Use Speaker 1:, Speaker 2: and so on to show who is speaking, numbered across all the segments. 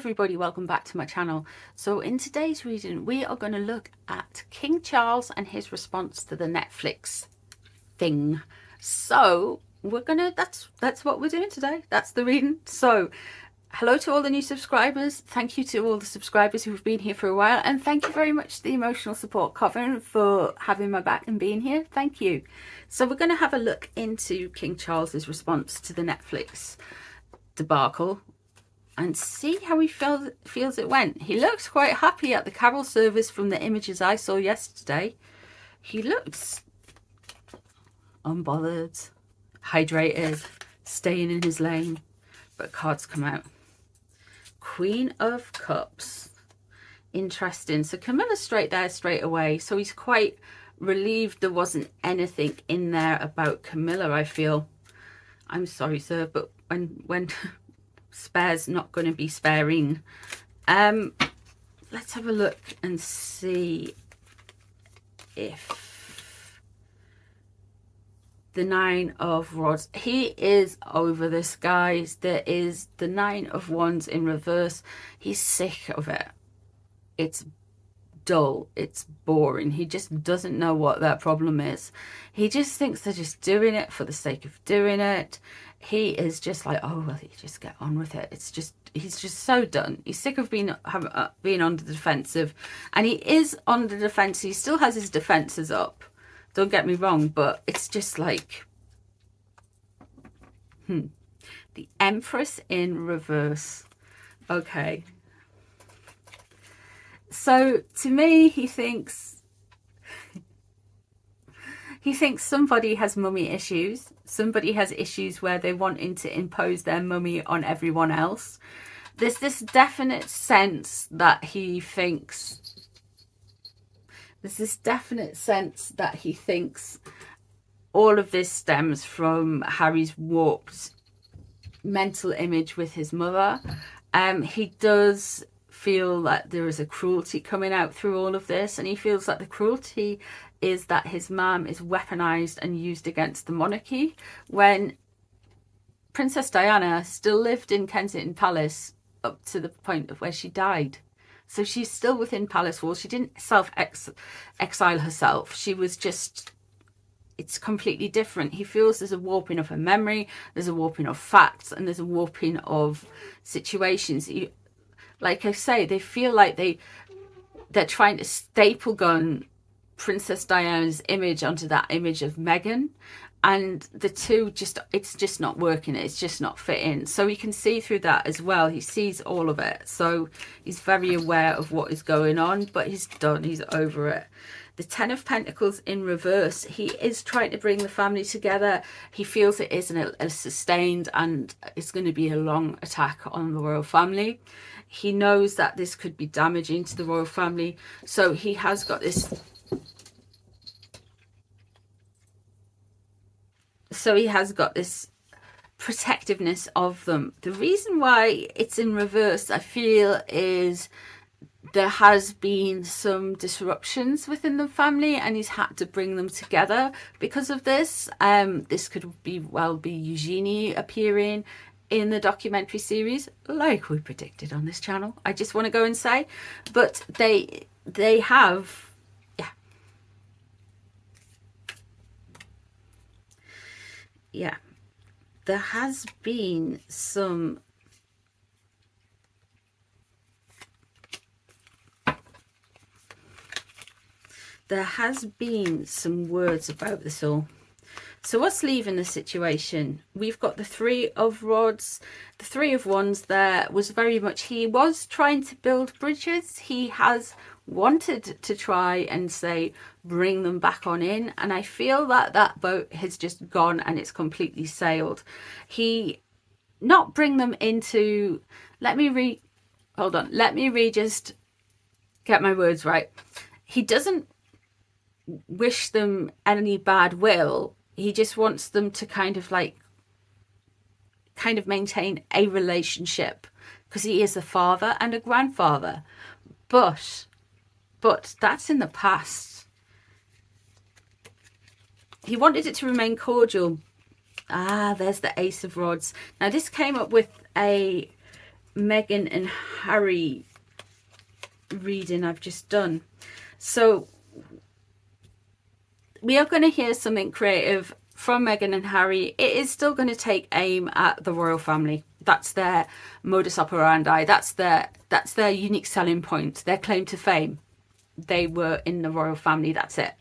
Speaker 1: everybody, welcome back to my channel. So in today's reading we are going to look at King Charles and his response to the Netflix thing. So we're gonna that's what we're doing today. That's the reading. So hello to all the new subscribers. Thank you to all the subscribers who've been here for a while, and thank you very much to the emotional support coven for having my back and being here. Thank you. So we're going to have a look into King Charles's response to the Netflix debacle and see how he feels it went. He looked quite happy at the carol service from the images I saw yesterday. He looks unbothered, hydrated, staying in his lane. But cards come out. Queen of Cups. Interesting. So Camilla's straight there straight away. So he's quite relieved there wasn't anything in there about Camilla, I feel. I'm sorry, sir, but when spare's not going to be sparing. Let's have a look and see if the Nine of Rods. He is over this, guys. There is the Nine of Wands in reverse. He's sick of it. It's dull, it's boring. He just doesn't know what their problem is. He just thinks they're just doing it for the sake of doing it. He is just like, oh well, you just get on with it. It's just, he's just so done. He's sick of being on the defensive, and he is on the defense. He still has his defenses up, don't get me wrong, but it's just like the Empress in reverse. Okay, so to me, he thinks somebody has mummy issues. Somebody has issues where they're wanting to impose their mummy on everyone else. There's this definite sense that he thinks all of this stems from Harry's warped mental image with his mother. He does feel that there is a cruelty coming out through all of this, and he feels that the cruelty is that his mum is weaponized and used against the monarchy, when Princess Diana still lived in Kensington Palace up to the point of where she died. So she's still within palace walls. She didn't exile herself. She was just, it's completely different. He feels there's a warping of her memory, there's a warping of facts, and there's a warping of situations. Like I say, they feel like they're trying to staple gun Princess Diana's image onto that image of Meghan, and the two just, it's just not working. It's just not fitting. So he can see through that as well. He sees all of it, so he's very aware of what is going on, but he's done. He's over it. The Ten of Pentacles in reverse. He is trying to bring the family together. He feels it isn't a sustained, and it's going to be a long attack on the royal family. He knows that this could be damaging to the royal family, so he has got this. So he has got this protectiveness of them. The reason why it's in reverse, I feel, is there has been some disruptions within the family, and he's had to bring them together because of this. This could well be Eugenie appearing in the documentary series, like we predicted on this channel. I just want to go and say, but they have, yeah, there has been some words about this all. So what's leaving the situation? We've got the Three of Rods. The Three of Wands there was very much, he was trying to build bridges. He has wanted to try and say, bring them back on in. And I feel that that boat has just gone and it's completely sailed. He, not bring them into, let me just get my words right. He doesn't wish them any bad will. He just wants them to kind of maintain a relationship, because he is a father and a grandfather. But that's in the past. He wanted it to remain cordial. Ah, there's the Ace of Rods. Now this came up with a Meghan and Harry reading I've just done. So we are going to hear something creative from Meghan and Harry. It is still going to take aim at the royal family. That's their modus operandi. That's their unique selling point, their claim to fame. They were in the royal family. That's it.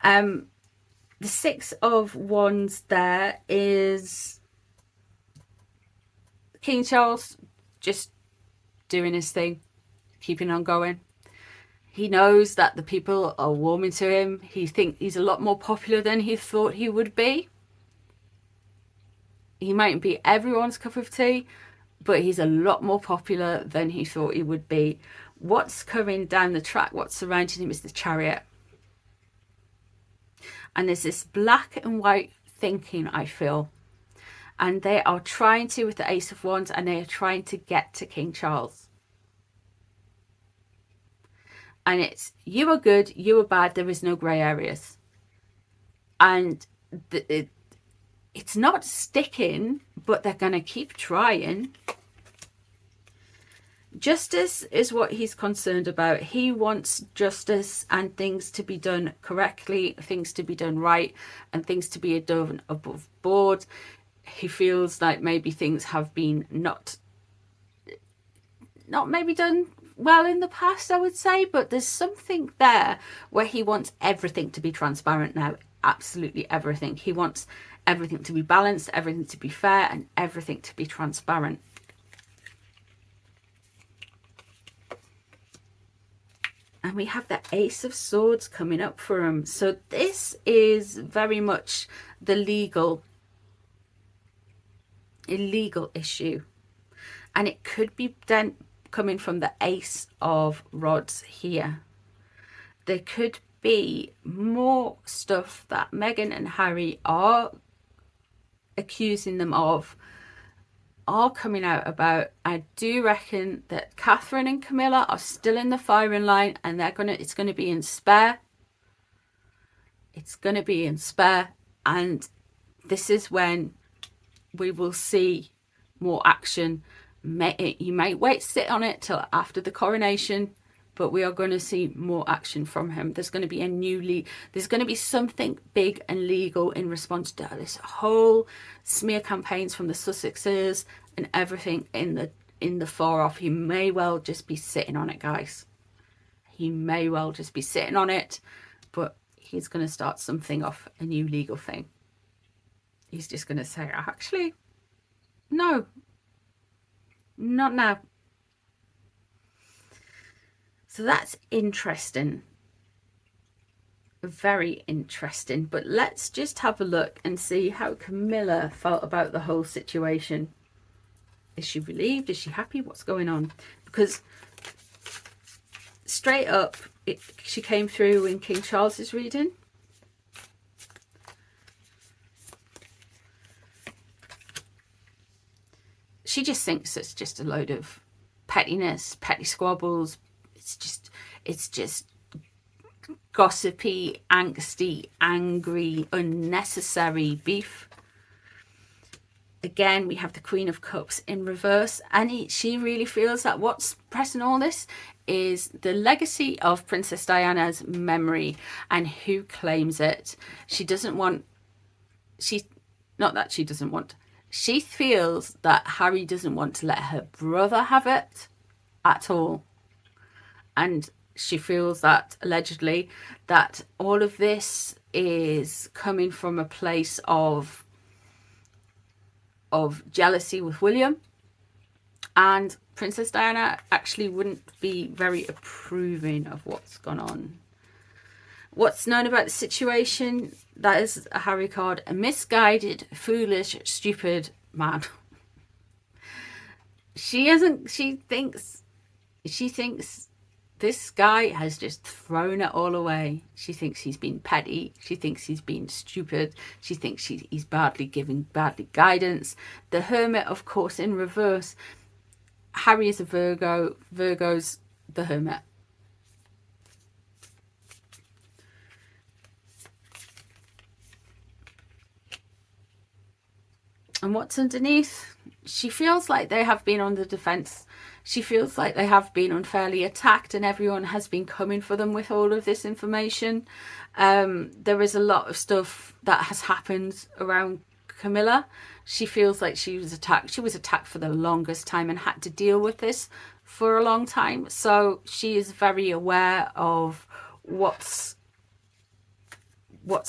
Speaker 1: The Six of Wands there is King Charles just doing his thing, keeping on going. He knows that the people are warming to him. He thinks he's a lot more popular than he thought he would be. He mightn't be everyone's cup of tea, but he's a lot more popular than he thought he would be. What's coming down the track, what's surrounding him is the Chariot. And there's this black and white thinking, I feel. And they are trying to, with the Ace of Wands, and they are trying to get to King Charles. And it's, you are good, you are bad, there is no grey areas. And it's not sticking, but they're going to keep trying. Justice is what he's concerned about. He wants justice and things to be done correctly, things to be done right, and things to be done above board. He feels like maybe things have been not maybe done well in the past, I would say, but there's something there where he wants everything to be transparent now. Absolutely everything. He wants everything to be balanced, everything to be fair, and everything to be transparent. And we have the Ace of Swords coming up for him. So this is very much the illegal issue. And it could be then coming from the Ace of Rods here. There could be more stuff that Meghan and Harry are accusing them of, are coming out about. I do reckon that Catherine and Camilla are still in the firing line, and it's going to be in spare. It's going to be in spare, and this is when we will see more action. You might wait to sit on it till after the coronation, but we are going to see more action from him. There's going to be there's going to be something big and legal in response to this whole smear campaigns from the Sussexes and everything in the far off. He may well just be sitting on it, guys. He may well just be sitting on it, but he's going to start something off, a new legal thing. He's just going to say, actually, no, not now. So that's interesting. Very interesting. But let's just have a look and see how Camilla felt about the whole situation. Is she relieved? Is she happy? What's going on? Because straight up, she came through in King Charles's reading. She just thinks it's just a load of pettiness, petty squabbles. It's just gossipy, angsty, angry, unnecessary beef. Again, we have the Queen of Cups in reverse, and she really feels that what's pressing all this is the legacy of Princess Diana's memory and who claims it. She feels that Harry doesn't want to let her brother have it at all. And she feels that, allegedly, that all of this is coming from a place of jealousy with William. And Princess Diana actually wouldn't be very approving of what's gone on. What's known about the situation? That is a Harry card. A misguided, foolish, stupid man. She thinks this guy has just thrown it all away. She thinks he's been petty. She thinks he's been stupid. She thinks he's badly guidance. The Hermit, of course, in reverse. Harry is a Virgo. Virgo's the Hermit. And what's underneath? she feels like they have been on the defense. She feels like they have been unfairly attacked, and everyone has been coming for them with all of this information. There is a lot of stuff that has happened around Camilla. She feels like she was attacked. She was attacked for the longest time and had to deal with this for a long time. So she is very aware of what's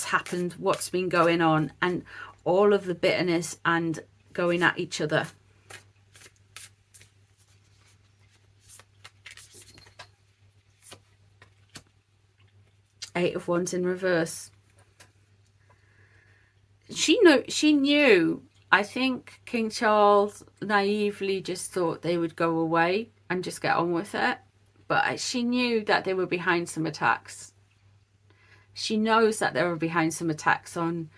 Speaker 1: happened, what's been going on, and all of the bitterness and going at each other. Eight of Wands in reverse. She knew, I think King Charles naively just thought they would go away and just get on with it. But she knew that they were behind some attacks. She knows that they were behind some attacks on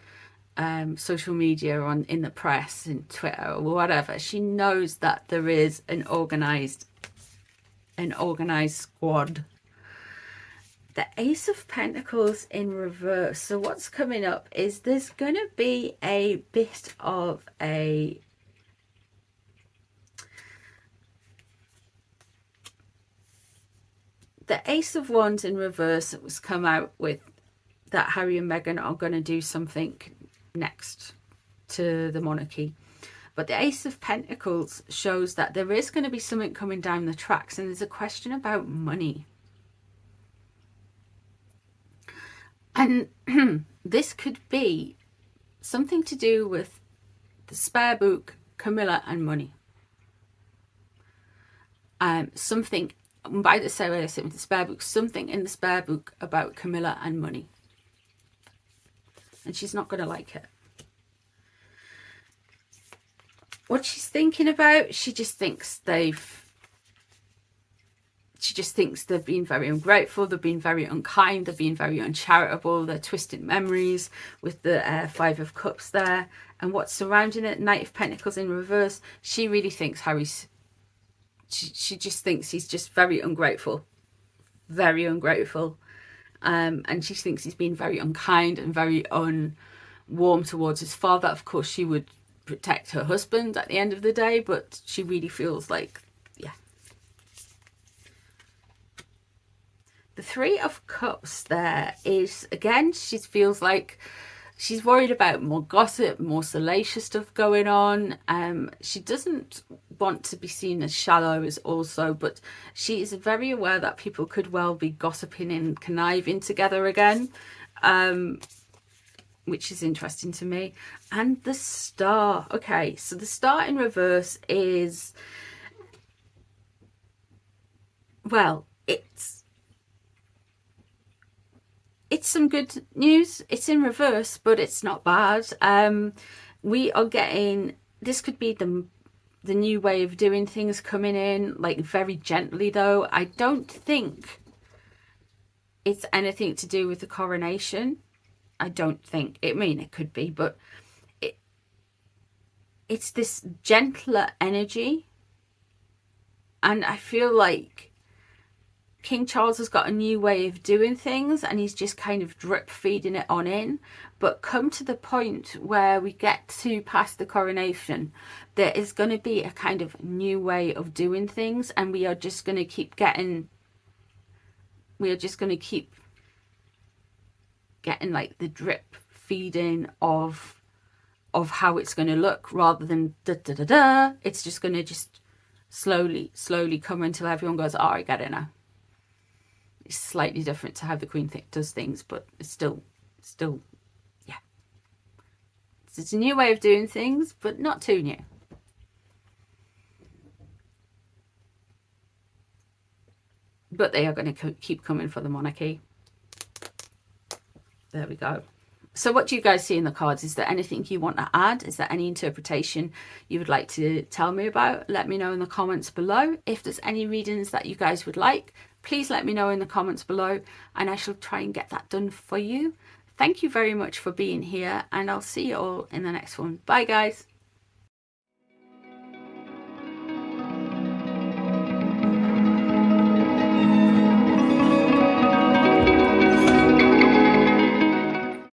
Speaker 1: social media, in the press, in Twitter or whatever. She knows that there is an organized squad. The Ace of Pentacles in reverse. So what's coming up is there's going to be a bit of a the Ace of Wands in reverse that was come out with that Harry and Meghan are going to do something next to the monarchy. But the Ace of Pentacles shows that there is going to be something coming down the tracks, and there's a question about money. And this could be something to do with the spare book, Camilla, and money. Something, by the same way I said with the spare book, something in the spare book about Camilla and money. And she's not going to like it. What she's thinking about, she just thinks they've been very ungrateful, they've been very unkind, they've been very uncharitable, they're twisted memories with the Five of Cups there. And what's surrounding it, Knight of Pentacles in reverse, she really thinks she just thinks he's just very ungrateful. Very ungrateful. And she thinks he's been very unkind and very warm towards his father. Of course, she would protect her husband at the end of the day, but she really feels like, yeah. The Three of Cups there is, again, she feels like she's worried about more gossip, more salacious stuff going on. She doesn't want to be seen as shallow as also, but she is very aware that people could well be gossiping and conniving together again, which is interesting to me. And the Star. Okay, so the Star in reverse is, well, it's some good news. It's in reverse, but it's not bad. We are getting, this could be the new way of doing things coming in, like very gently though. I don't think it's anything to do with the coronation. I don't think. I mean, it could be, but it's this gentler energy. And I feel like King Charles has got a new way of doing things, and he's just kind of drip feeding it on in. But come to the point where we get to past the coronation, there is going to be a kind of new way of doing things, and we are just going to keep getting like the drip feeding of how it's going to look, rather than da da da da. It's just going to just slowly come until everyone goes, oh, I get it now. It's slightly different to how the Queen does things, but it's still, yeah. It's a new way of doing things, but not too new. But they are going to keep coming for the monarchy. There we go. So what do you guys see in the cards? Is there anything you want to add? Is there any interpretation you would like to tell me about? Let me know in the comments below. If there's any readings that you guys would like, please let me know in the comments below, and I shall try and get that done for you. Thank you very much for being here, and I'll see you all in the next one. Bye, guys.